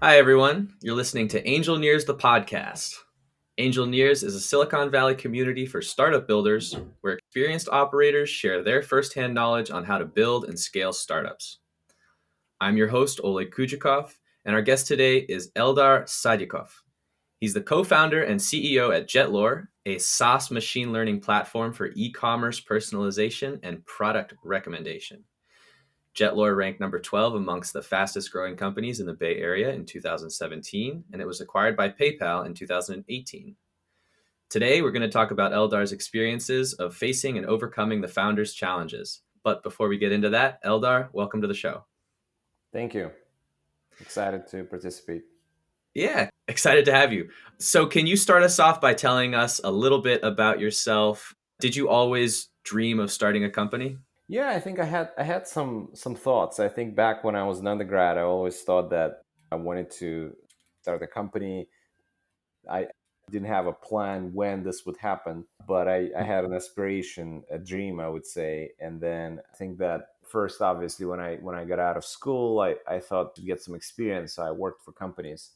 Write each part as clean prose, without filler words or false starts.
Hi, everyone. You're listening to Angel Nears, the podcast. Angel Nears is a Silicon Valley community for startup builders where experienced operators share their firsthand knowledge on how to build and scale startups. I'm your host, Oleg Kujakov, and our guest today is Eldar Sadikov. He's the co-founder and CEO at Jetlore, a SaaS machine learning platform for e-commerce personalization and product recommendation. Jetlore ranked number 12 amongst the fastest growing companies in the Bay Area in 2017, and it was acquired by PayPal in 2018. Today, we're going to talk about Eldar's experiences of facing and overcoming the founder's challenges. But before we get into that, Eldar, welcome to the show. Thank you. Excited to participate. Yeah, excited to have you. So, can you start us off by telling us a little bit about yourself? Did you always dream of starting a company? Yeah, I think I had some thoughts. I think back when I was an undergrad, I always thought that I wanted to start a company. I didn't have a plan when this would happen, but I had an aspiration, a dream, I would say. And then I think that first, obviously, when I got out of school, I thought to get some experience. So I worked for companies.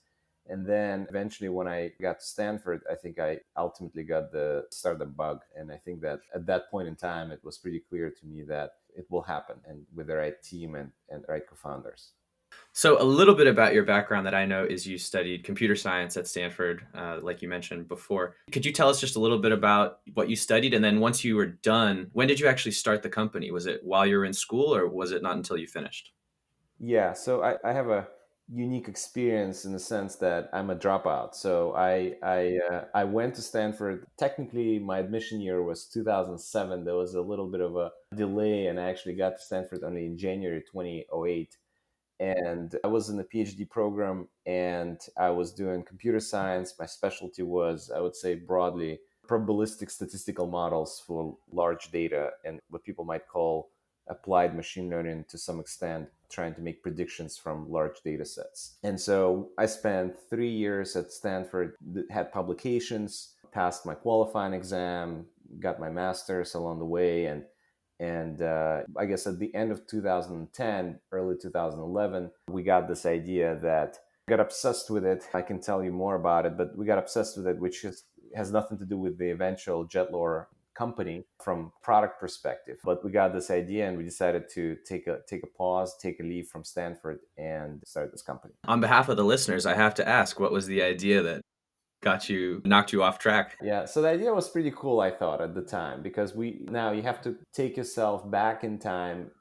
And then eventually, when I got to Stanford, I think I ultimately got the startup bug. And I think that at that point in time, it was pretty clear to me that it will happen and with the right team and right co founders. So, a little bit about your background that I know is you studied computer science at Stanford, like you mentioned before. Could you tell us just a little bit about what you studied? And then once you were done, when did you actually start the company? Was it while you were in school or was it not until you finished? Yeah, so I have a unique experience in the sense that I'm a dropout. So I went to Stanford. Technically, my admission year was 2007. There was a little bit of a delay, and I actually got to Stanford only in January 2008. And I was in the PhD program, and I was doing computer science. My specialty was, I would say, broadly probabilistic statistical models for large data and what people might call applied machine learning to some extent, trying to make predictions from large data sets. And so I spent 3 years at Stanford, had publications, passed my qualifying exam, got my master's along the way, and I guess at the end of 2010, early 2011, we got this idea that got obsessed with it. I can tell you more about it, but we got obsessed with it, which has nothing to do with the eventual Jetlore company from product perspective. But we got this idea and we decided to take a pause, take a leave from Stanford and start this company. On behalf of the listeners, I have to ask, what was the idea that knocked you off track? Yeah, so the idea was pretty cool, I thought, at the time, because we now you have to take yourself back in time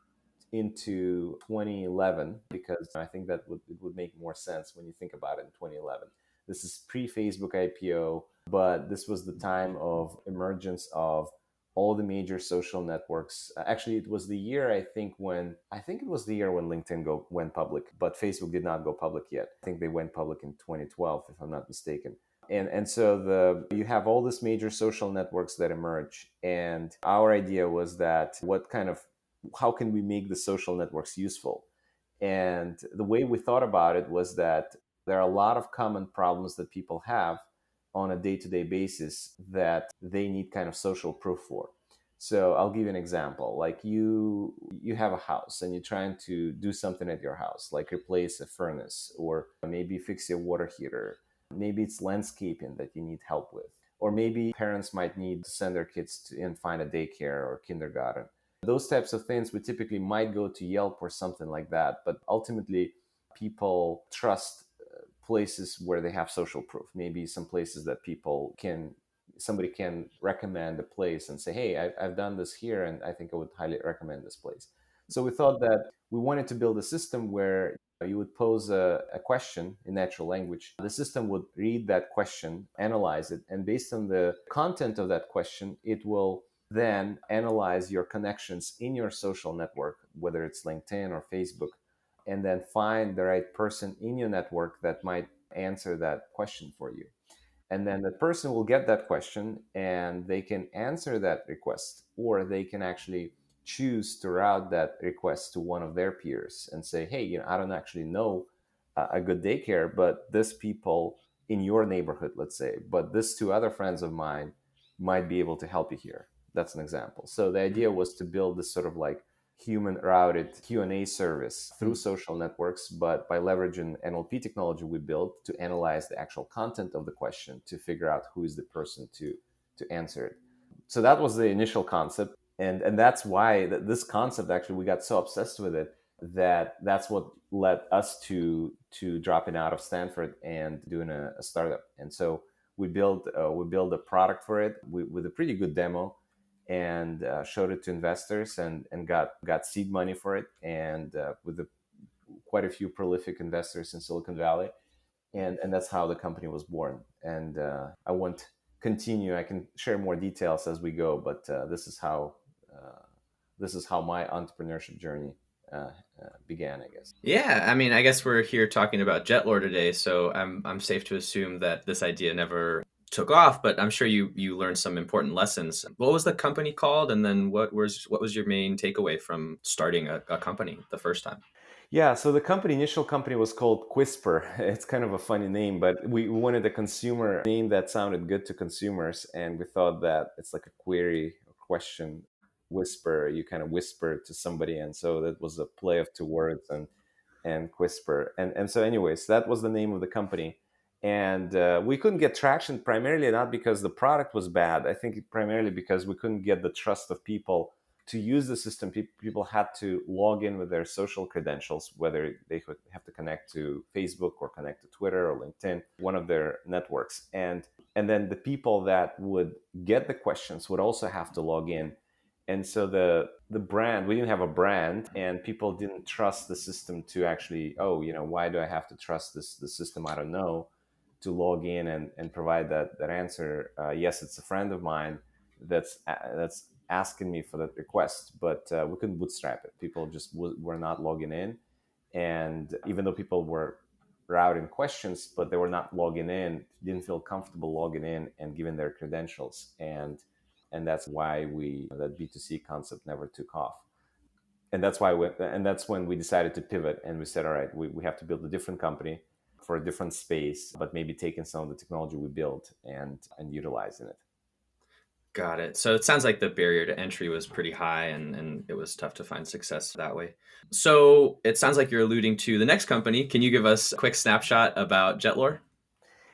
into 2011 because I think that it would make more sense when you think about it in 2011. This is pre-Facebook IPO, but this was the time of emergence of all the major social networks. Actually, it was the year I think it was the year when LinkedIn went public, but Facebook did not go public yet. I think they went public in 2012, if I'm not mistaken. And so you have all these major social networks that emerge, and our idea was that how can we make the social networks useful? And the way we thought about it was that there are a lot of common problems that people have on a day-to-day basis that they need kind of social proof for. So I'll give you an example. Like you have a house and you're trying to do something at your house, like replace a furnace or maybe fix your water heater. Maybe it's landscaping that you need help with. Or maybe parents might need to send their kids to and find a daycare or kindergarten. Those types of things we typically might go to Yelp or something like that, but ultimately people trust places where they have social proof. Maybe some places that somebody can recommend a place and say, hey, I've done this here and I think I would highly recommend this place. So we thought that we wanted to build a system where you would pose a question in natural language. The system would read that question, analyze it, and based on the content of that question, it will then analyze your connections in your social network, whether it's LinkedIn or Facebook, and then find the right person in your network that might answer that question for you. And then the person will get that question and they can answer that request, or they can actually choose to route that request to one of their peers and say, hey, I don't actually know a good daycare, but this people in your neighborhood, let's say, but this two other friends of mine might be able to help you here. That's an example. So the idea was to build this sort of like human routed Q&A service through Hmm. social networks, but by leveraging NLP technology we built to analyze the actual content of the question to figure out who is the person to answer it. So that was the initial concept, and that's why this concept, actually, we got so obsessed with it that that's what led us to dropping out of Stanford and doing a startup. And so we built a product for it with a pretty good demo, and showed it to investors, and got seed money for it, and with quite a few prolific investors in Silicon Valley, and that's how the company was born. And I won't continue. I can share more details as we go, but uh, this is how my entrepreneurship journey began, I guess. Yeah, I mean, I guess we're here talking about Jetlore today, so I'm safe to assume that this idea never took off, but I'm sure you learned some important lessons. What was the company called, and then what was your main takeaway from starting a company the first time? Yeah, so the initial company was called Quisper. It's kind of a funny name, but we wanted a consumer name that sounded good to consumers, and we thought that it's like a query, a question, whisper. You kind of whisper to somebody, and so that was a play of two words, and Quisper. And so, anyways, that was the name of the company, and we couldn't get traction, primarily not because the product was bad. I think primarily because we couldn't get the trust of people to use the system. People had to log in with their social credentials, whether they could have to connect to Facebook or connect to Twitter or LinkedIn, one of their networks. And then the people that would get the questions would also have to log in. And so the brand, we didn't have a brand, and people didn't trust the system to actually, oh, why do I have to trust the system? I don't know, to log in and provide that answer. Yes, it's a friend of mine that's asking me for that request, but we couldn't bootstrap it. People just were not logging in, and even though people were routing questions, but they were not logging in, didn't feel comfortable logging in and giving their credentials, and that's why that B2C concept never took off. And that's when we decided to pivot, and we said, all right, we have to build a different company for a different space, but maybe taking some of the technology we built and utilizing it. Got it. So it sounds like the barrier to entry was pretty high, and it was tough to find success that way. So it sounds like you're alluding to the next company. Can you give us a quick snapshot about Jetlore?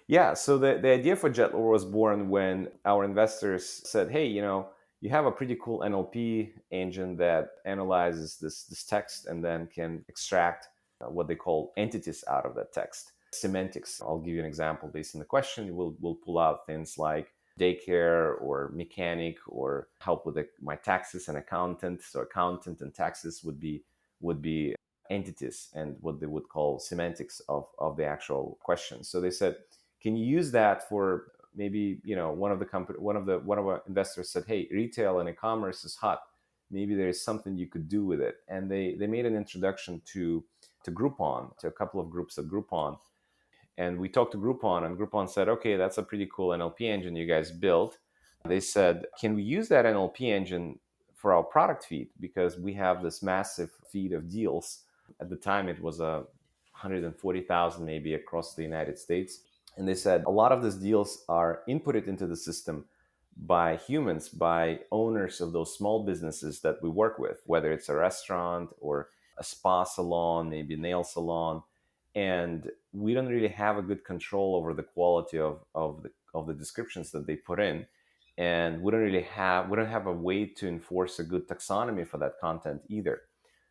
Yeah, so the idea for Jetlore was born when our investors said, hey, you have a pretty cool NLP engine that analyzes this text and then can extract what they call entities out of that text. Semantics. I'll give you an example based on the question. We'll pull out things like daycare or mechanic or help with my taxes and accountant. So accountant and taxes would be entities and what they would call semantics of the actual question. So they said, can you use that for maybe, one of our investors said, hey, retail and e-commerce is hot, maybe there's something you could do with it. And they made an introduction to Groupon, to a couple of groups at Groupon. And we talked to Groupon, and Groupon said, okay, that's a pretty cool NLP engine you guys built. They said, can we use that NLP engine for our product feed? Because we have this massive feed of deals. At the time, it was 140,000 maybe across the United States. And they said a lot of these deals are inputted into the system by humans, by owners of those small businesses that we work with, whether it's a restaurant or a spa salon, maybe a nail salon. And we don't really have a good control over the quality of the descriptions that they put in. And we don't have a way to enforce a good taxonomy for that content either.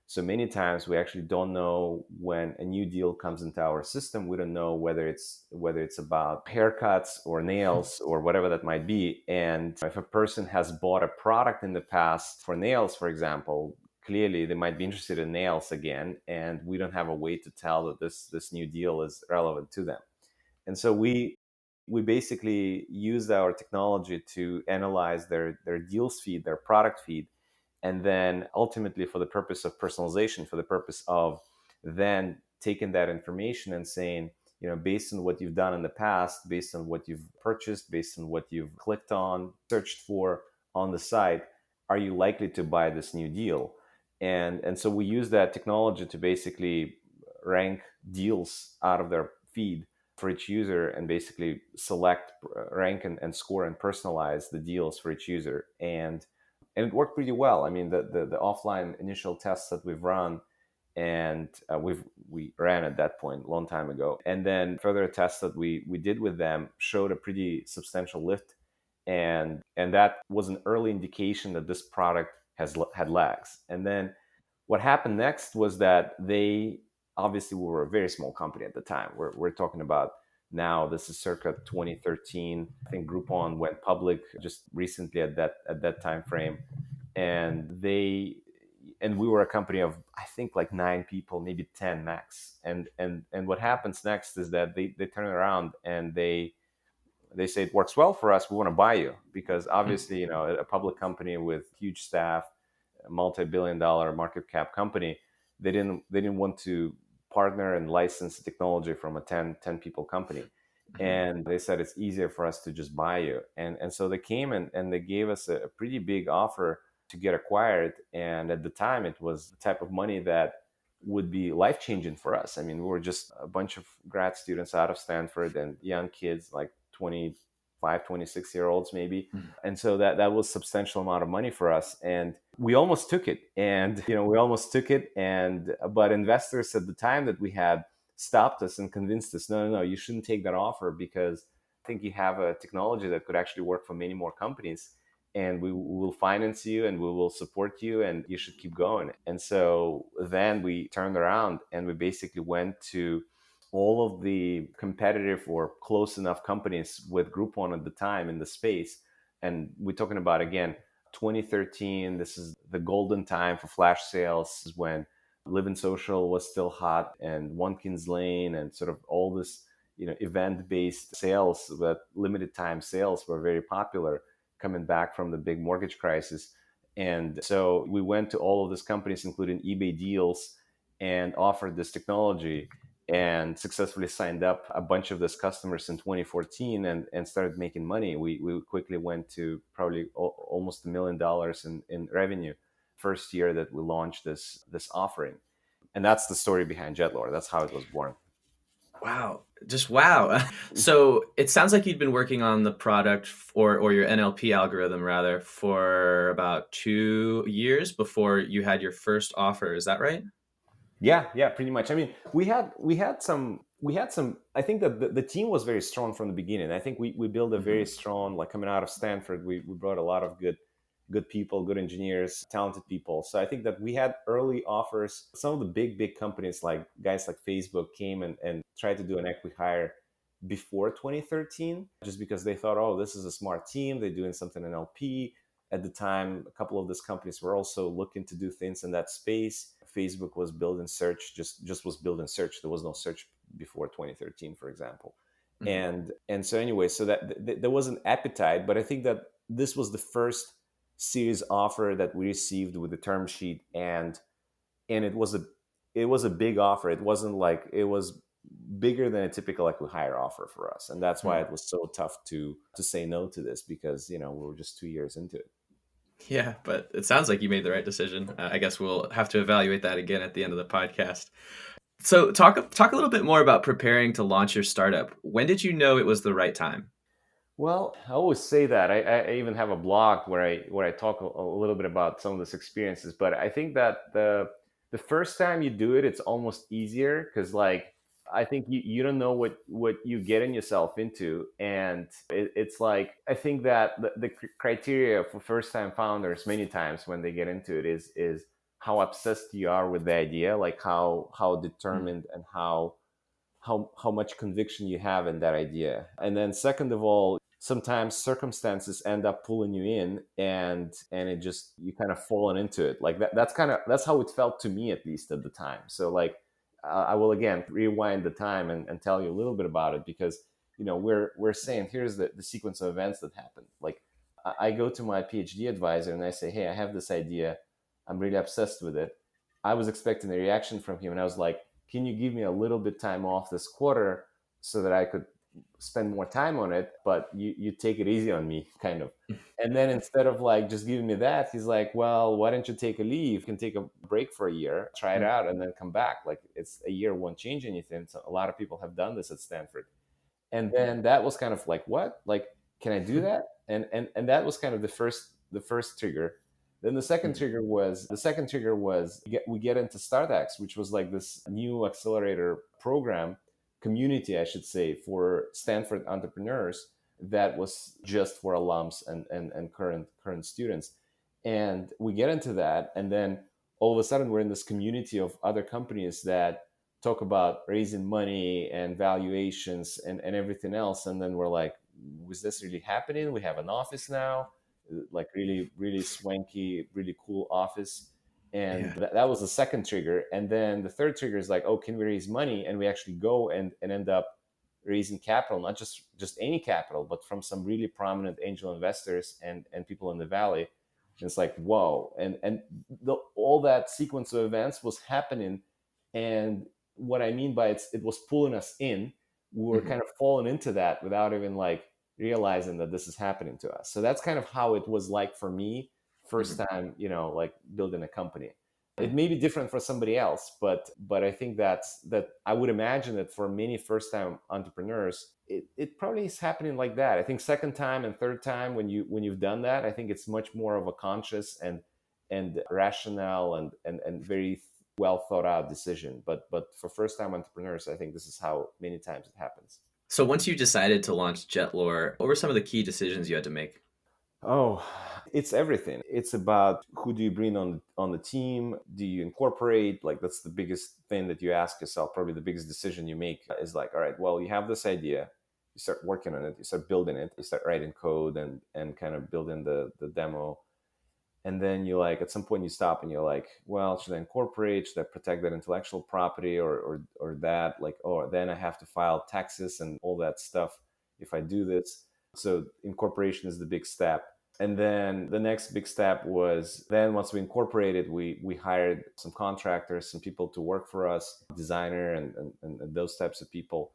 So many times we actually don't know when a new deal comes into our system. We don't know whether it's about haircuts or nails or whatever that might be. And if a person has bought a product in the past for nails, for example, clearly they might be interested in nails again, and we don't have a way to tell that this new deal is relevant to them. And so we basically used our technology to analyze their deals feed, their product feed, and then ultimately for the purpose of personalization, for the purpose of then taking that information and saying, based on what you've done in the past, based on what you've purchased, based on what you've clicked on, searched for on the site, are you likely to buy this new deal? And so we use that technology to basically rank deals out of their feed for each user, and basically select, rank, and score and personalize the deals for each user. And and it worked pretty well. I mean, the offline initial tests that we've run, and we ran at that point a long time ago, and then further tests that we did with them showed a pretty substantial lift, and that was an early indication that this product had legs. And then what happened next was that they obviously, we were a very small company at the time. We're talking about, now this is circa 2013. I think Groupon went public just recently at that time frame, and we were a company of, I think, like 9 people, maybe 10 max. And what happens next is that they turn around and they say, it works well for us, we want to buy you, because obviously, a public company with huge staff, a multi-billion-dollar market cap company, they didn't want to partner and license technology from a 10 people company. And they said, it's easier for us to just buy you. And so they came and they gave us a pretty big offer to get acquired. And at the time, it was the type of money that would be life changing for us. I mean, we were just a bunch of grad students out of Stanford and young kids, like 25, 26-year-olds maybe. And so that was a substantial amount of money for us. And we almost took it. But investors at the time that we had stopped us and convinced us, no, no, no, you shouldn't take that offer, because I think you have a technology that could actually work for many more companies, and we will finance you and we will support you, and you should keep going. And so then we turned around and we basically went to all of the competitive or close enough companies with Groupon at the time in the space. And we're talking about, again, 2013. This is the golden time for flash sales. This is when Live Social was still hot, and Watkins Lane, and sort of all this, event-based sales, but limited time sales were very popular, coming back from the big mortgage crisis. And so we went to all of these companies, including eBay Deals, and offered this technology, and successfully signed up a bunch of those customers in 2014, and started making money. We quickly went to probably almost $1 million in revenue first year that we launched this offering. And that's the story behind Jetlore. That's how it was born. Wow. Just wow. So it sounds like you'd been working on the product or your NLP algorithm rather for about 2 years before you had your first offer. Is that right? Yeah, pretty much. I mean, we had some. I think that the team was very strong from the beginning. I think we built a very strong, like, coming out of Stanford, we brought a lot of good people, good engineers, talented people. So I think that we had early offers. Some of the big companies, like guys like Facebook, came and tried to do an acqui-hire before 2013, just because they thought, oh, this is a smart team, they're doing something in LP. At the time, a couple of these companies were also looking to do things in that space. Facebook was building search, just was building search. There was no search before 2013, for example. And so anyway, so that there was an appetite, but I think that this was the first series offer that we received with the term sheet, and it was a big offer. It wasn't like, it was bigger than a typical acqui-hire offer for us, and that's why it was so tough to say no to this, because we were just 2 years into it. Yeah, but it sounds like you made the right decision. I guess we'll have to evaluate that again at the end of the podcast. So talk a little bit more about preparing to launch your startup. When did you know it was the right time? Well, I always say that. I even have a blog where I talk a little bit about some of these experiences. But I think that the first time you do it, it's almost easier, because, like, I think you don't know what you getting yourself into, and it's like, I think that the criteria for first time founders many times when they get into it is how obsessed you are with the idea, like how determined and how much conviction you have in that idea. And then second of all, sometimes circumstances end up pulling you in, and it just, you kind of fallen into it. Like that's how it felt to me, at least at the time. So, like, I will again rewind the time and tell you a little bit about it, because we're saying, here's the sequence of events that happened. Like, I go to my PhD advisor and I say, hey, I have this idea, I'm really obsessed with it. I was expecting a reaction from him, and I was like, can you give me a little bit time off this quarter so that I could spend more time on it, but you take it easy on me, kind of. And then instead of, like, just giving me that, he's like, well, why don't you take a leave? You can take a break for a year, try it out, and then come back. Like, it's a year won't change anything. So a lot of people have done this at Stanford. And then that was kind of like, what? Like, can I do that? And that was kind of the first trigger. Then the second trigger was we get into StartX, which was like this new accelerator program community, I should say, for Stanford entrepreneurs that was just for alums and current students. And we get into that, and then all of a sudden we're in this community of other companies that talk about raising money and valuations and everything else. And then we're like, was this really happening? We have an office now, like really, really swanky, really cool office. And Yeah. that was the second trigger. And then the third trigger is like, oh, can we raise money? And we actually go and end up raising capital, not just any capital, but from some really prominent angel investors and people in the valley. And it's like, whoa. And all that sequence of events was happening. And what I mean by it was pulling us in. We were Mhm. kind of falling into that without even like realizing that this is happening to us. So that's kind of how it was like for me, first Mhm. time, like building a company. It Mm. may be different for somebody else, but I think that I would imagine that for many first time entrepreneurs, it probably is happening like that. I think second time and third time when you've done that, I think it's much more of a conscious and rational and very well thought out decision. But for first time entrepreneurs, I think this is how many times it happens. So once you decided to launch Jetlore, what were some of the key decisions you had to make? Oh, it's everything. It's about who do you bring on the team? Do you incorporate? Like that's the biggest thing that you ask yourself. Probably the biggest decision you make is like, all right, well, you have this idea, you start working on it, you start building it, you start writing code and kind of building the demo. And then you like at some point you stop and you're like, well, should I incorporate? Should I protect that intellectual property or that? Like, oh, then I have to file taxes and all that stuff if I do this. So incorporation is the big step. And then the next big step was then once we incorporated, we hired some contractors, some people to work for us, designer and those types of people.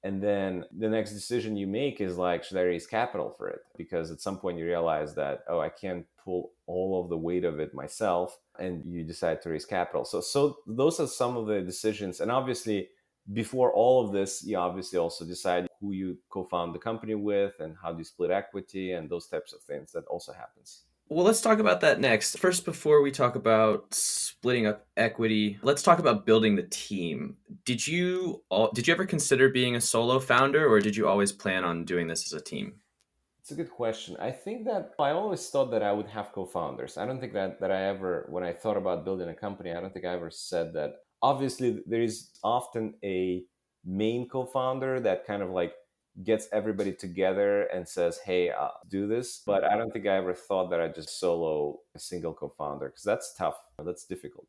And then the next decision you make is like, should I raise capital for it? Because at some point you realize that, oh, I can't pull all of the weight of it myself. And you decide to raise capital. So those are some of the decisions. And obviously, before all of this, you obviously also decide who you co-found the company with and how do you split equity and those types of things. That also happens. Well, let's talk about that next. First, before we talk about splitting up equity, let's talk about building the team. Did you ever consider being a solo founder, or did you always plan on doing this as a team? It's a good question. I think that I always thought that I would have co-founders. I don't think that I ever, when I thought about building a company, I don't think I ever said that. Obviously, there is often a main co-founder that kind of like gets everybody together and says, "Hey, do this." But I don't think I ever thought that I just solo a single co-founder because that's tough. That's difficult.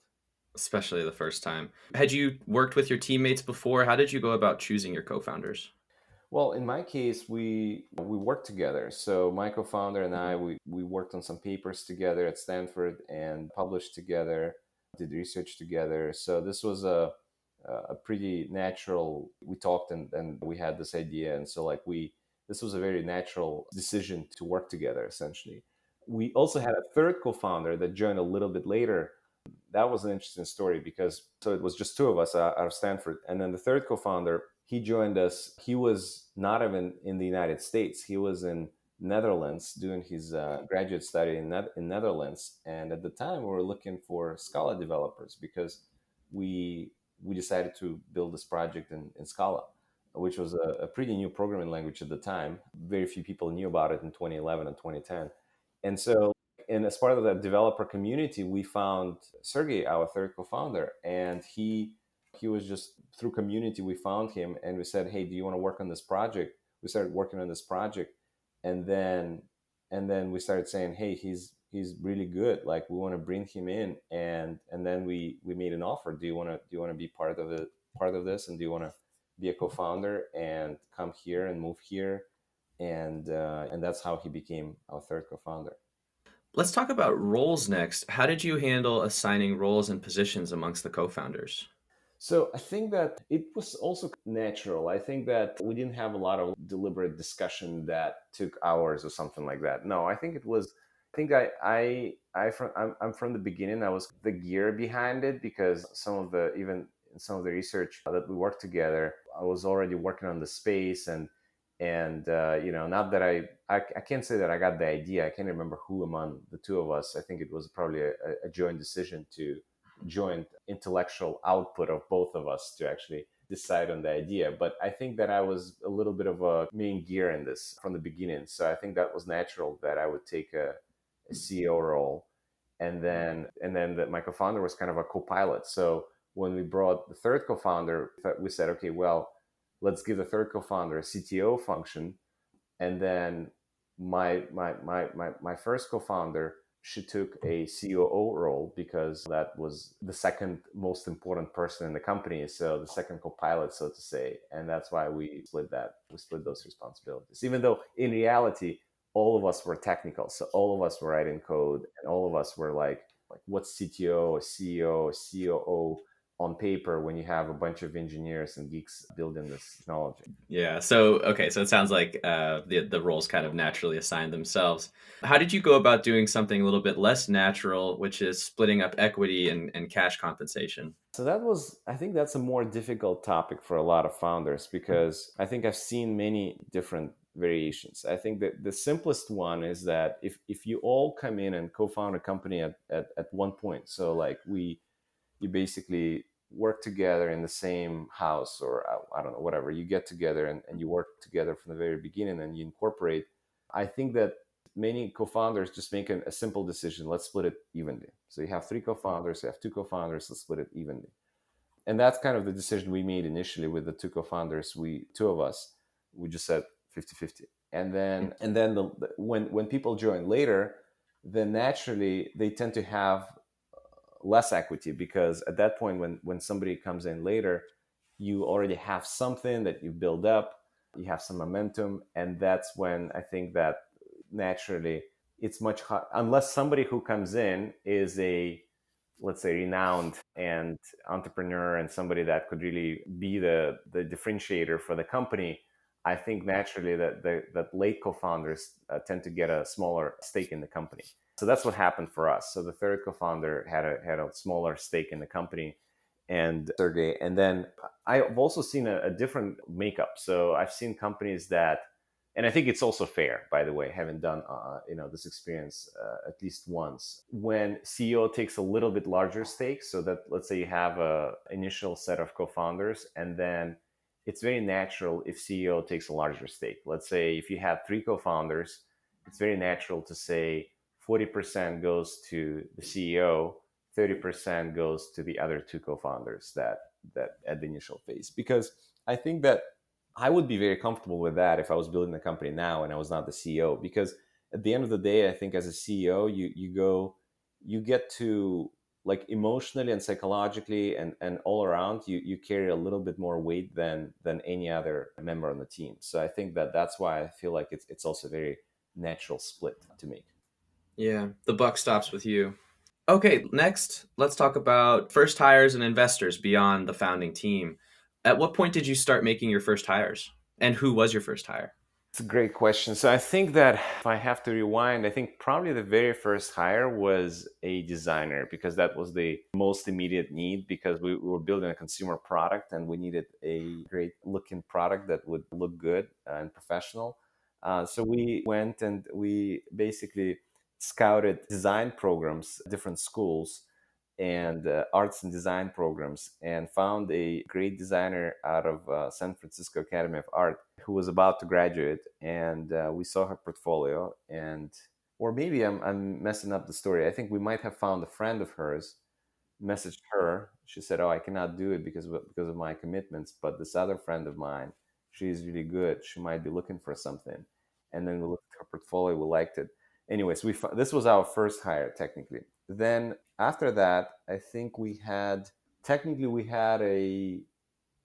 Especially the first time. Had you worked with your teammates before? How did you go about choosing your co-founders? Well, in my case, we worked together. So my co-founder and I, Mhm. we worked on some papers together at Stanford and published together, did research together. So this was a pretty natural. We talked and we had this idea, and so like we this was a very natural decision to work together. Essentially, we also had a third co-founder that joined a little bit later. That was an interesting story because so it was just two of us out of Stanford, and then the third co-founder he joined us. He was not even in the United States. He was in Netherlands doing his graduate study in Netherlands, and at the time we were looking for Scala developers because we decided to build this project in Scala, which was a pretty new programming language at the time. Very few people knew about it in 2011 and 2010, and so and as part of that developer community, we found Sergey, our third co-founder, and he was just through community we found him and we said, hey, do you want to work on this project? We started working on this project, and then we started saying, hey, he's really good, like we want to bring him in, and then we made an offer. Do you want to be part of this, and do you want to be a co-founder and come here and move here? And that's how he became our third co-founder. Let's talk about roles next. How did you handle assigning roles and positions amongst the co-founders? So I think that it was also natural. I think that we didn't have a lot of deliberate discussion that took hours or something like that. No, I think it was. I think I'm from the beginning. I was the gear behind it because even in some of the research that we worked together, I was already working on the space And not that I can't say that I got the idea. I can't remember who among the two of us. I think it was probably a joint decision, to joint intellectual output of both of us to actually decide on the idea. But I think that I was a little bit of a main gear in this from the beginning. So I think that was natural that I would take a CEO role. And then that my co-founder was kind of a co-pilot. So when we brought the third co-founder, we said, okay, well, let's give the third co-founder a CTO function, and then my first co-founder, she took a COO role because that was the second most important person in the company, so the second co-pilot, so to say. And that's why we split those responsibilities, even though in reality all of us were technical. So all of us were writing code, and all of us were like what's CTO, a CEO, a COO on paper when you have a bunch of engineers and geeks building this technology. Yeah. So okay. So it sounds like the roles kind of naturally assigned themselves. How did you go about doing something a little bit less natural, which is splitting up equity and cash compensation? So I think that's a more difficult topic for a lot of founders, because I think I've seen many different variations. I think that the simplest one is that if you all come in and co-found a company at one point, so like you basically work together in the same house, or I don't know, whatever, you get together and you work together from the very beginning and you incorporate. I think that many co-founders just make a simple decision: let's split it evenly. So you have three co-founders, you have two co-founders, let's split it evenly. And that's kind of the decision we made initially with the two co-founders. Two of us, we just said 50-50. And then when people join later, then naturally they tend to have less equity, because at that point, when somebody comes in later, you already have something that you build up, you have some momentum. And that's when I think that naturally it's much hard, unless somebody who comes in is a, let's say, renowned and entrepreneur, and somebody that could really be the differentiator for the company. I think naturally that late co-founders tend to get a smaller stake in the company. So that's what happened for us. So the third co-founder had a smaller stake in the company, and Sergey. And then I've also seen a different makeup. So I've seen companies that, and I think it's also fair, by the way, having done this experience at least once, when CEO takes a little bit larger stake. So that, let's say, you have a initial set of co-founders, and then it's very natural if CEO takes a larger stake. Let's say if you have three co-founders, it's very natural to say 40% goes to the CEO, 30% goes to the other two co-founders that at the initial phase. Because I think that I would be very comfortable with that if I was building a company now and I was not the CEO. Because at the end of the day, I think as a CEO, you get to, like, emotionally and psychologically and all around, you carry a little bit more weight than any other member on the team. So I think that's why I feel like it's also a very natural split to make. Yeah, the buck stops with you. Okay, next, let's talk about first hires and investors beyond the founding team. At what point did you start making your first hires? And who was your first hire? It's a great question. So I think that if I have to rewind, I think probably the very first hire was a designer, because that was the most immediate need, because we were building a consumer product and we needed a great looking product that would look good and professional. So we went and we basically scouted design programs, different schools, and arts and design programs, and found a great designer out of San Francisco Academy of Art who was about to graduate. And we saw her portfolio, and or maybe I'm messing up the story. I think we might have found a friend of hers, messaged her. She said, "Oh, I cannot do it because of my commitments, but this other friend of mine, she's really good. She might be looking for something." And then we looked at her portfolio. We liked it. Anyways, this was our first hire technically. Then after that, I think we had a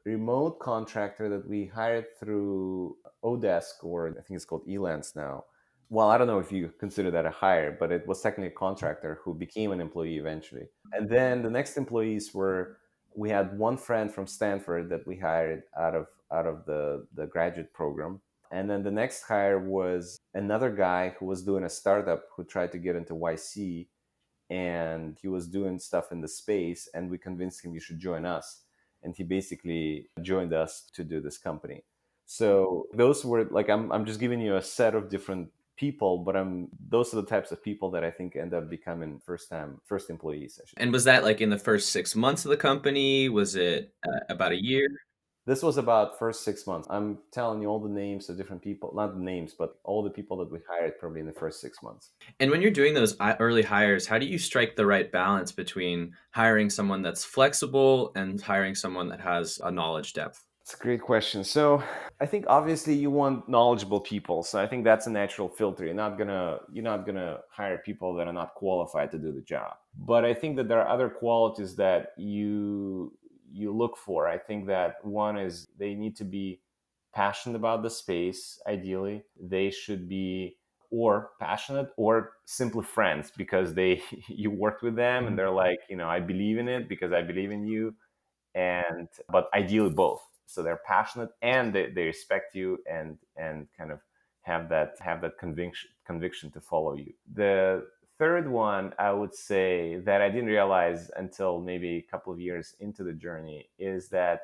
remote contractor that we hired through Odesk, or I think it's called Elance now. Well, I don't know if you consider that a hire, but it was technically a contractor who became an employee eventually. And then the next employees were, we had one friend from Stanford that we hired out of the graduate program. And then the next hire was another guy who was doing a startup who tried to get into YC, and he was doing stuff in the space, and we convinced him, you should join us. And he basically joined us to do this company. So those were like, I'm just giving you a set of different people, but those are the types of people that I think end up becoming first employees. I should. And was that like in the first 6 months of the company? Was it about a year? This was about first 6 months. I'm telling you all the names of different people, not the names, but all the people that we hired probably in the first 6 months. And when you're doing those early hires, how do you strike the right balance between hiring someone that's flexible and hiring someone that has a knowledge depth? It's a great question. So I think obviously you want knowledgeable people. So I think that's a natural filter. You're not gonna hire people that are not qualified to do the job. But I think that there are other qualities that you look for. I think that one is they need to be passionate about the space, ideally. They should be or passionate or simply friends because they you worked with them and they're like, I believe in it because I believe in you, and but ideally both, so they're passionate and they respect you and kind of have that conviction to follow you. The third one I would say that I didn't realize until maybe a couple of years into the journey is that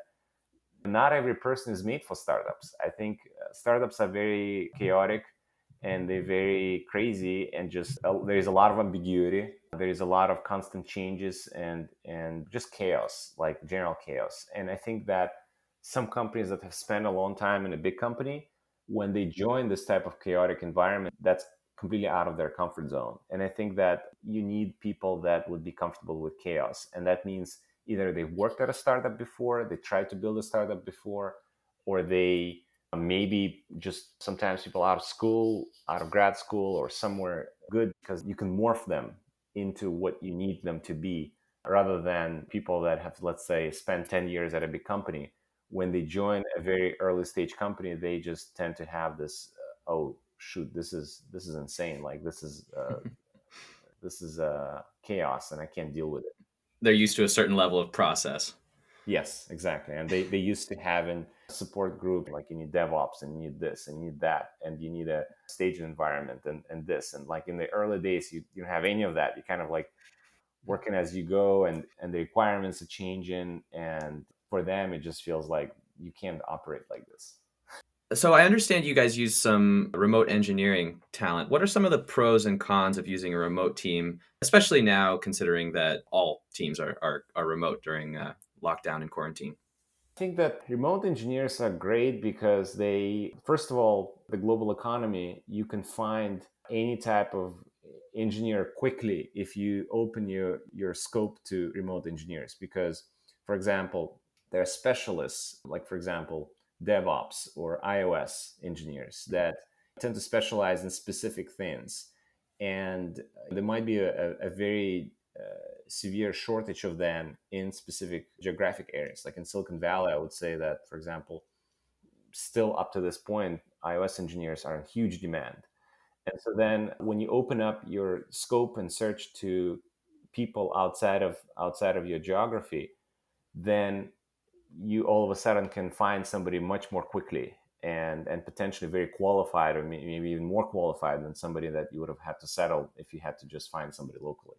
not every person is made for startups. I think startups are very chaotic and they're very crazy, and just there is a lot of ambiguity. There is a lot of constant changes and just chaos, like general chaos. And I think that some companies that have spent a long time in a big company, when they join this type of chaotic environment, that's completely out of their comfort zone. And I think that you need people that would be comfortable with chaos, and that means either they worked at a startup before, they tried to build a startup before, or they maybe just sometimes people out of school, out of grad school or somewhere good, because you can morph them into what you need them to be, rather than people that have, let's say, spent 10 years at a big company. When they join a very early stage company, they just tend to have this, oh shoot, this is insane, like this is chaos and I can't deal with it. They're used to a certain level of process. Yes, exactly. And they used to having a support group, like you need DevOps and you need this and you need that, and you need a staging environment and this. And like in the early days, you don't have any of that. You kind of like working as you go, and the requirements are changing. And for them, it just feels like you can't operate like this. So I understand you guys use some remote engineering talent. What are some of the pros and cons of using a remote team, especially now considering that all teams are remote during lockdown and quarantine? I think that remote engineers are great because they, first of all, the global economy, you can find any type of engineer quickly if you open your scope to remote engineers. Because, for example, there are specialists, like, for example, DevOps or iOS engineers that tend to specialize in specific things. And there might be a very severe shortage of them in specific geographic areas. Like in Silicon Valley, I would say that, for example, still up to this point, iOS engineers are in huge demand. And so then when you open up your scope and search to people outside of your geography, then you all of a sudden can find somebody much more quickly and potentially very qualified, or maybe even more qualified than somebody that you would have had to settle if you had to just find somebody locally.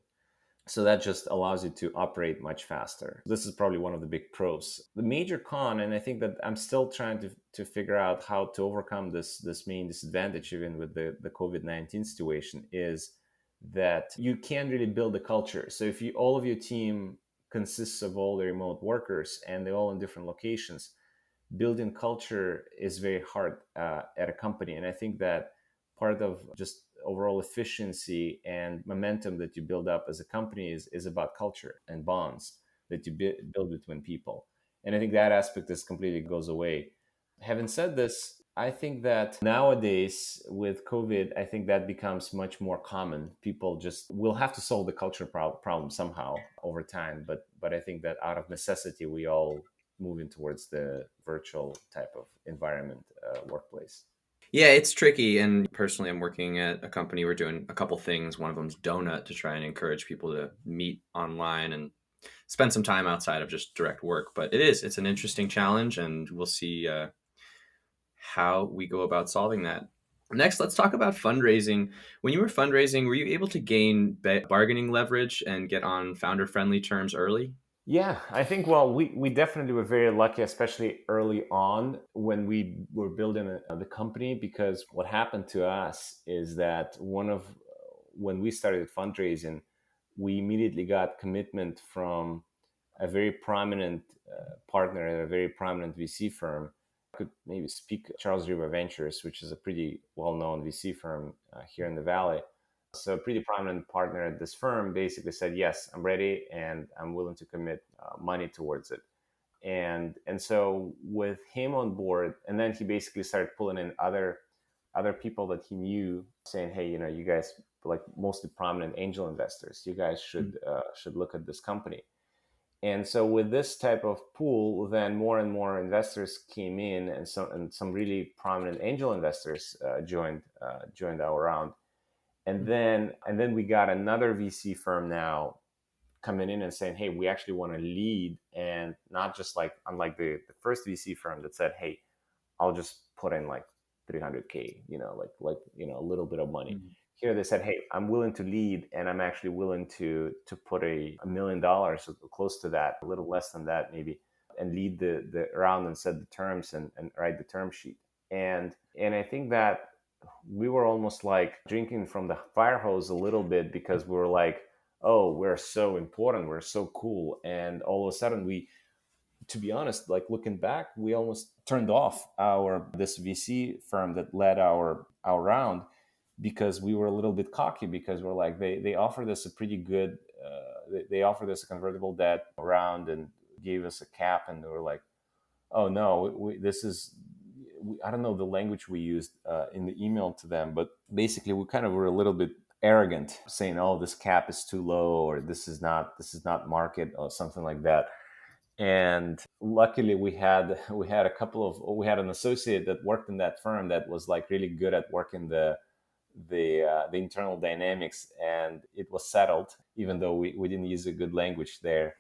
So that just allows you to operate much faster. This is probably one of the big pros. The major con, and I think that I'm still trying to figure out how to overcome this main disadvantage, even with the COVID-19 situation, is that you can't really build a culture. So if you all of your team consists of all the remote workers and they're all in different locations, building culture is very hard at a company. And I think that part of just overall efficiency and momentum that you build up as a company is about culture and bonds that you build between people. And I think that aspect is completely goes away. Having said this, I think that nowadays with COVID, I think that becomes much more common. People just will have to solve the culture problem somehow over time. But I think that out of necessity, we all moving towards the virtual type of environment, workplace. Yeah, it's tricky. And personally, I'm working at a company. We're doing a couple things. One of them's Donut to try and encourage people to meet online and spend some time outside of just direct work. But it's an interesting challenge, and we'll see how we go about solving that. Next, let's talk about fundraising. When you were fundraising, were you able to gain bargaining leverage and get on founder friendly terms early? Yeah, I think, well, we definitely were very lucky, especially early on when we were building the company, because what happened to us is that when we started fundraising, we immediately got commitment from a very prominent partner at a very prominent VC firm. I could maybe speak Charles River Ventures, which is a pretty well-known VC firm here in the Valley. So a pretty prominent partner at this firm basically said, yes, I'm ready and I'm willing to commit money towards it. And so with him on board, and then he basically started pulling in other people that he knew, saying, hey, you guys, like mostly prominent angel investors, you guys should look at this company. And so with this type of pool, then more and more investors came in, and some really prominent angel investors joined our round. And then we got another VC firm now coming in and saying, hey, we actually want to lead, and not just like, unlike the first VC firm that said, hey, I'll just put in like 300K, a little bit of money. Mhm. Here they said, hey, I'm willing to lead, and I'm actually willing to put $1 million, or close to that, a little less than that maybe, and lead the round and set the terms and write the term sheet. And I think that we were almost like drinking from the fire hose a little bit, because we were like, oh, we're so important, we're so cool. And all of a sudden, to be honest, like looking back, we almost turned off our this VC firm that led our round, because we were a little bit cocky, because we're like, they offered us a pretty good they offered us a convertible debt round and gave us a cap, and they were like, oh no, this is, I don't know the language we used in the email to them, but basically we kind of were a little bit arrogant, saying, oh, this cap is too low, or this is not market, or something like that. And luckily we had we had an associate that worked in that firm that was like really good at working the internal dynamics, and it was settled, even though we didn't use a good language there.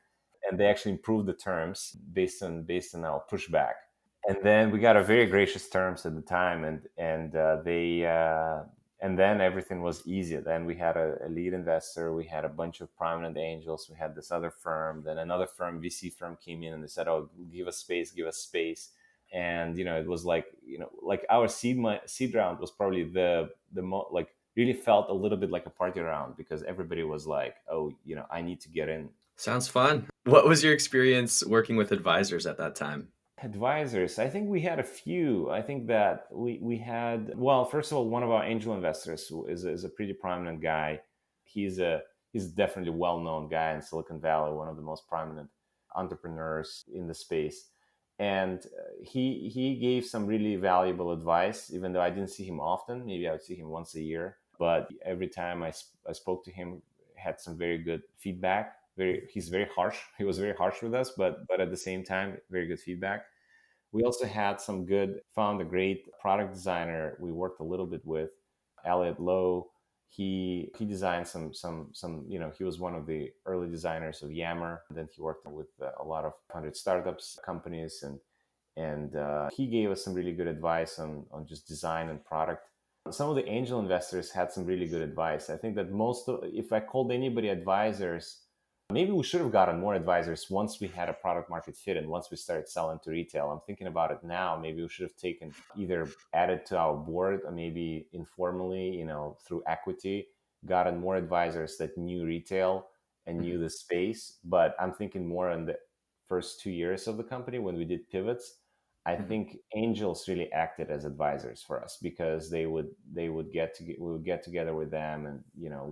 And they actually improved the terms based on our pushback. And then we got a very gracious terms at the time, and then everything was easier. Then we had a lead investor, we had a bunch of prominent angels, we had this other firm, then another firm, VC firm, came in and they said, oh, give us space, give us space. And it was like our seed round was probably like really felt a little bit like a party round, because everybody was like, oh, I need to get in. Sounds fun. What was your experience working with advisors at that time? Advisors, I think we had a few. I think that we had, well, first of all, one of our angel investors who is a pretty prominent guy. He's definitely a well-known guy in Silicon Valley, one of the most prominent entrepreneurs in the space. And he gave some really valuable advice, even though I didn't see him often. Maybe I would see him once a year, but every time I spoke to him, had some very good feedback. He's very harsh. He was very harsh with us, but at the same time, very good feedback. We also found a great product designer we worked a little bit with, Elliot Lowe. He designed some, he was one of the early designers of Yammer. Then he worked with a lot of 100 startups companies, and he gave us some really good advice on just design and product. Some of the angel investors had some really good advice. I think that if I called anybody advisors, maybe we should have gotten more advisors once we had a product market fit and once we started selling to retail. I'm thinking about it now. Maybe we should have either added to our board, or maybe informally, through equity, gotten more advisors that knew retail and knew the space. But I'm thinking more in the first 2 years of the company when we did pivots. I Mhm. think angels really acted as advisors for us, because we would get together with them, and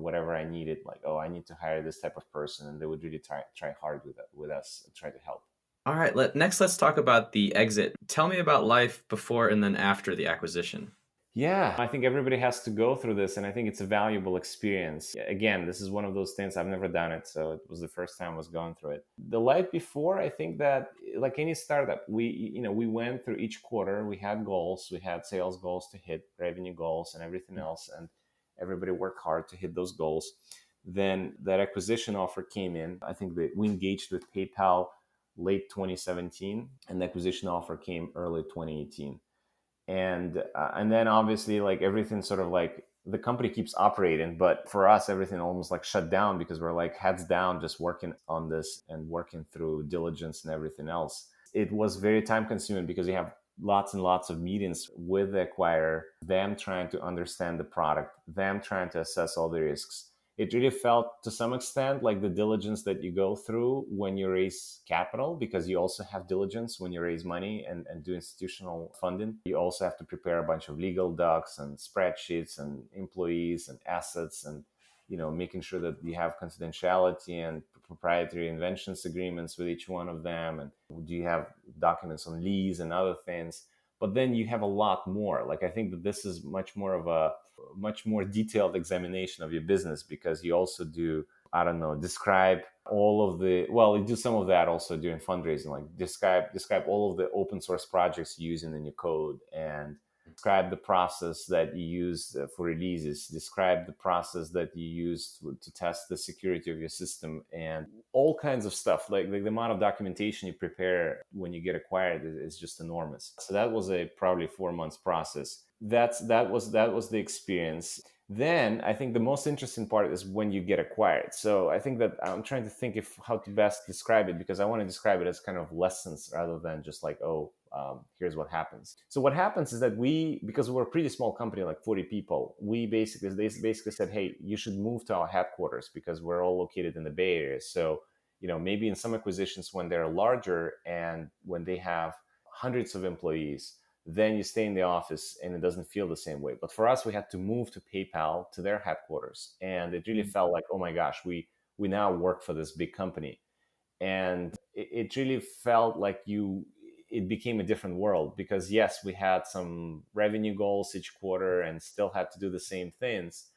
whatever I needed, like, oh, I need to hire this type of person, and they would really try hard with us and try to help. All right, next let's talk about the exit. Tell me about life before and then after the acquisition. Yeah, I think everybody has to go through this, and I think it's a valuable experience. Again, this is one of those things, I've never done it, so it was the first time I was going through it. The life before, I think that, like any startup, we went through each quarter. We had goals, we had sales goals to hit, revenue goals, and everything else, and everybody worked hard to hit those goals. Then that acquisition offer came in. I think that we engaged with PayPal late 2017, and the acquisition offer came early 2018. And then obviously, like, everything sort of like the company keeps operating, but for us, everything almost like shut down because we're like heads down, just working on this and working through diligence and everything else. It was very time consuming because you have lots and lots of meetings with the acquirer, them trying to understand the product, them trying to assess all the risks. It really felt to some extent like the diligence that you go through when you raise capital, because you also have diligence when you raise money and do institutional funding. You also have to prepare a bunch of legal docs and spreadsheets and employees and assets, and making sure that you have confidentiality and proprietary inventions agreements with each one of them, and do you have documents on lease and other things. But then you have a lot more. Like, I think that this is much more of a much more detailed examination of your business, because you also do, I don't know, describe all of the, well, you do some of that also during fundraising, like describe all of the open source projects you're using in your code, and describe the process that you use for releases, describe the process that you use to test the security of your system, and all kinds of stuff. Like the amount of documentation you prepare when you get acquired is just enormous. So that was a probably 4 months process. That was the experience. Then I think the most interesting part is when you get acquired. So I think that I'm trying to think if how to best describe it, because I want to describe it as kind of lessons rather than just like, oh, here's what happens. So what happens is that because we're a pretty small company, like 40 people, they basically said, hey, you should move to our headquarters because we're all located in the Bay Area. So, maybe in some acquisitions when they're larger and when they have hundreds of employees, then you stay in the office and it doesn't feel the same way. But for us, we had to move to PayPal, to their headquarters. And it really felt like, oh my gosh, we now work for this big company. And it really felt like it became a different world, because yes, we had some revenue goals each quarter and still had to do the same things,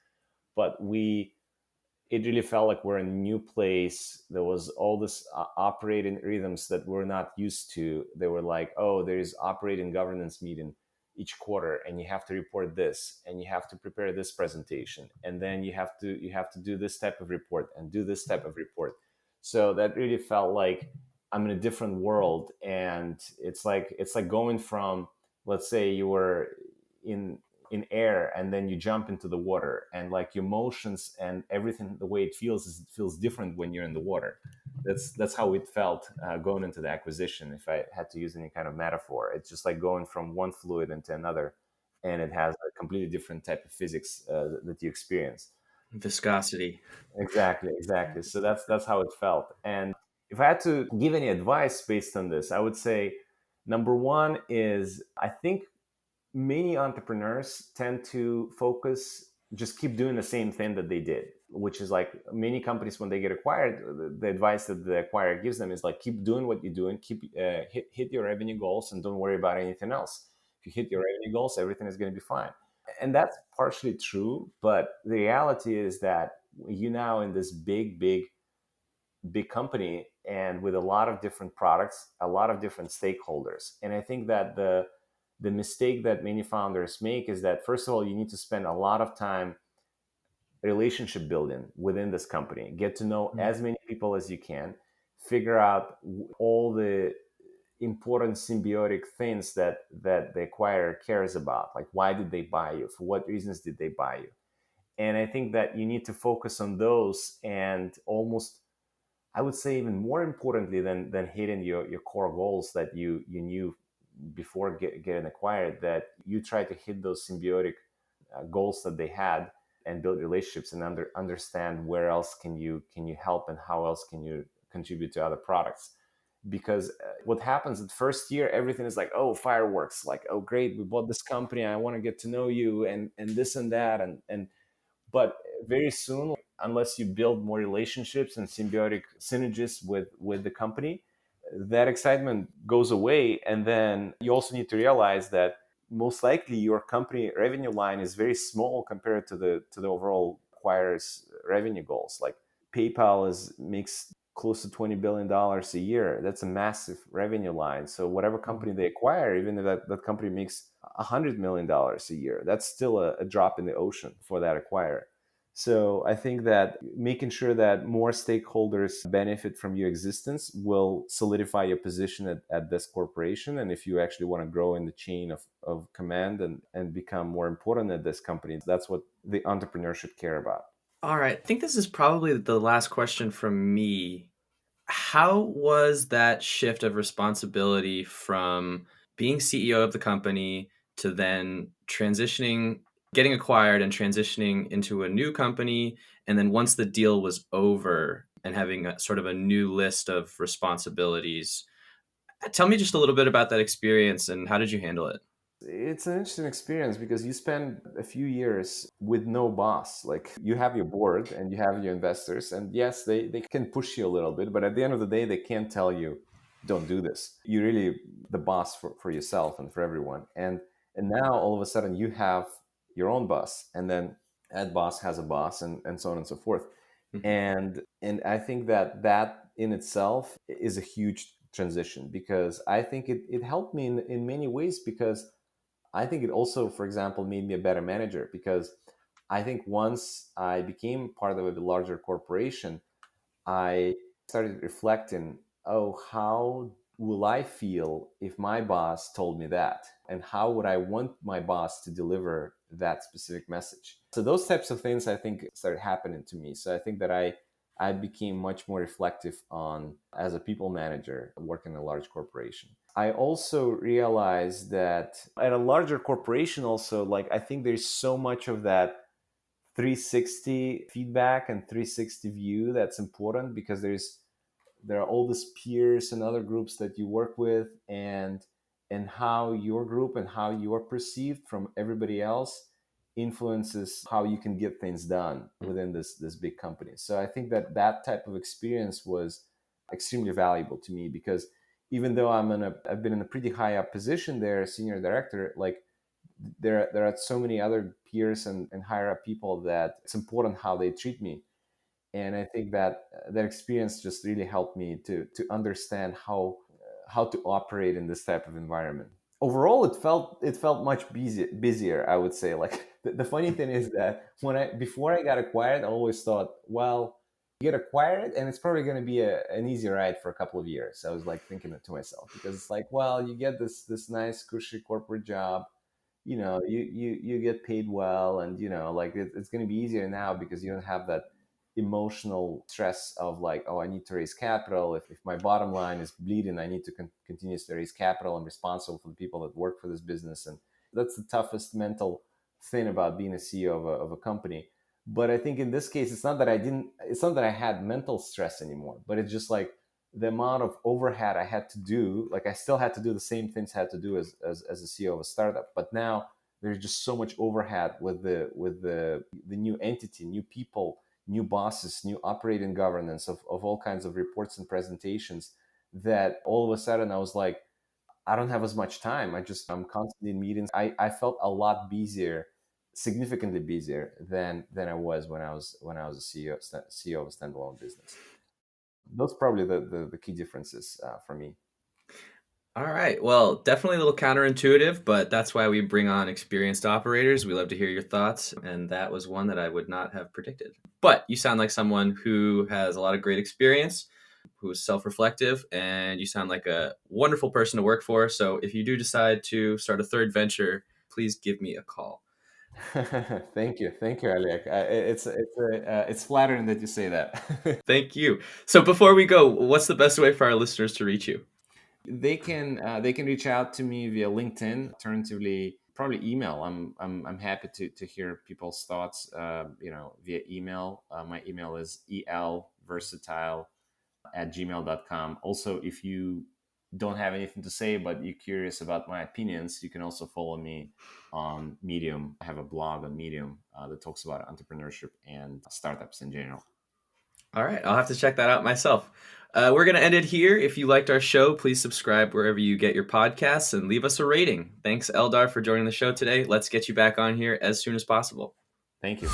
but it really felt like we're in a new place. There was all this operating rhythms that we're not used to. They were like, oh, there's operating governance meeting each quarter, and you have to report this, and you have to prepare this presentation, and then you have to do this type of report and do this type of report. So that really felt like I'm in a different world, and it's like going from, let's say you were in air and then you jump into the water, and like your motions and everything, the way it feels different when you're in the water. That's how it felt going into the acquisition. If I had to use any kind of metaphor, it's just like going from one fluid into another, and it has a completely different type of physics that you experience. Viscosity. Exactly. So that's how it felt. And if I had to give any advice based on this, I would say number one is, I think many entrepreneurs tend to just keep doing the same thing that they did, which is like many companies, when they get acquired, the advice that the acquirer gives them is like, keep doing what you're doing, keep hit your revenue goals, and don't worry about anything else. If you hit your revenue goals, everything is going to be fine. And that's partially true, but the reality is that you now in this big company, and with a lot of different products, a lot of different stakeholders. And I think that the mistake that many founders make is that, first of all, you need to spend a lot of time relationship building within this company, get to know as many people as you can, figure out all the important symbiotic things that the acquirer cares about, like why did they buy you, for what reasons did they buy you. And I think that you need to focus on those, and almost, I would say, even more importantly than hitting your core goals that you knew before getting acquired, that you try to hit those symbiotic goals that they had, and build relationships, and understand where else can you help, and how else can you contribute to other products. Because what happens at first year, everything is like, oh, fireworks, like, oh great, we bought this company, I want to get to know you, and this and that, and but very soon, unless you build more relationships and symbiotic synergies with the company, that excitement goes away. And then you also need to realize that most likely your company revenue line is very small compared to the overall acquirer's revenue goals. Like PayPal makes close to $20 billion a year. That's a massive revenue line. So whatever company they acquire, even if that company makes $100 million a year, that's still a drop in the ocean for that acquirer. So I think that making sure that more stakeholders benefit from your existence will solidify your position at this corporation. And if you actually want to grow in the chain of command and become more important at this company, that's what the entrepreneur should care about. All right. I think this is probably the last question from me. How was that shift of responsibility from being CEO of the company to then transitioning, getting acquired and transitioning into a new company? And then once the deal was over and having a sort of a new list of responsibilities, tell me just a little bit about that experience and how did you handle it? It's an interesting experience because you spend a few years with no boss. Like you have your board and you have your investors, and yes, they can push you a little bit, but at the end of the day, they can't tell you, don't do this. You're really the boss for yourself and for everyone. And now all of a sudden you have your own boss, and then that boss has a boss and so on and so forth. Mhm. And I think that that in itself is a huge transition because I think it helped me in many ways because I think it also, for example, made me a better manager because I think once I became part of a larger corporation, I started reflecting, oh, how will I feel if my boss told me that? And how would I want my boss to deliver that specific message? So those types of things I think started happening to me. So I think that I became much more reflective on as a people manager working in a large corporation. I also realized that at a larger corporation also, like I think there's so much of that 360 feedback and 360 view that's important because there are all these peers and other groups that you work with and how your group and how you are perceived from everybody else influences how you can get things done within this big company. So I think that that type of experience was extremely valuable to me because even though I've been in a pretty high up position there, senior director, like there are so many other peers and higher up people that it's important how they treat me. And I think that that experience just really helped me to understand how to operate in this type of environment. Overall, it felt much busier, I would say. Like the funny thing is that when I before I got acquired, I always thought, well, you get acquired and it's probably going to be an easy ride for a couple of years. I was like thinking it to myself because it's like, well, you get this nice cushy corporate job, you get paid well, and like it's going to be easier now because you don't have that emotional stress of like, oh, I need to raise capital. If my bottom line is bleeding, I need to continue to raise capital. I'm responsible for the people that work for this business, and that's the toughest mental thing about being a CEO of a company. But I think in this case, it's not that I had mental stress anymore, but it's just like the amount of overhead I had to do. Like I still had to do the same things I had to do as a CEO of a startup, but now there's just so much overhead with the new entity, new people, new bosses, new operating governance of all kinds of reports and presentations, that all of a sudden I was like, I don't have as much time. I'm constantly in meetings. I felt a lot busier, significantly busier than I was when I was a CEO of a standalone business. Those are probably the key differences for me. All right. Well, definitely a little counterintuitive, but that's why we bring on experienced operators. We love to hear your thoughts. And that was one that I would not have predicted. But you sound like someone who has a lot of great experience, who is self reflective, and you sound like a wonderful person to work for. So if you do decide to start a third venture, please give me a call. Thank you, Alec. It's flattering that you say that. Thank you. So before we go, what's the best way for our listeners to reach you? They can reach out to me via LinkedIn. Alternatively, probably email. I'm happy to hear people's thoughts. Via email. My email is elversatile@gmail.com. Also, if you don't have anything to say but you're curious about my opinions, you can also follow me on Medium. I have a blog on Medium that talks about entrepreneurship and startups in general. All right, I'll have to check that out myself. We're going to end it here. If you liked our show, please subscribe wherever you get your podcasts and leave us a rating. Thanks, Eldar, for joining the show today. Let's get you back on here as soon as possible. Thank you.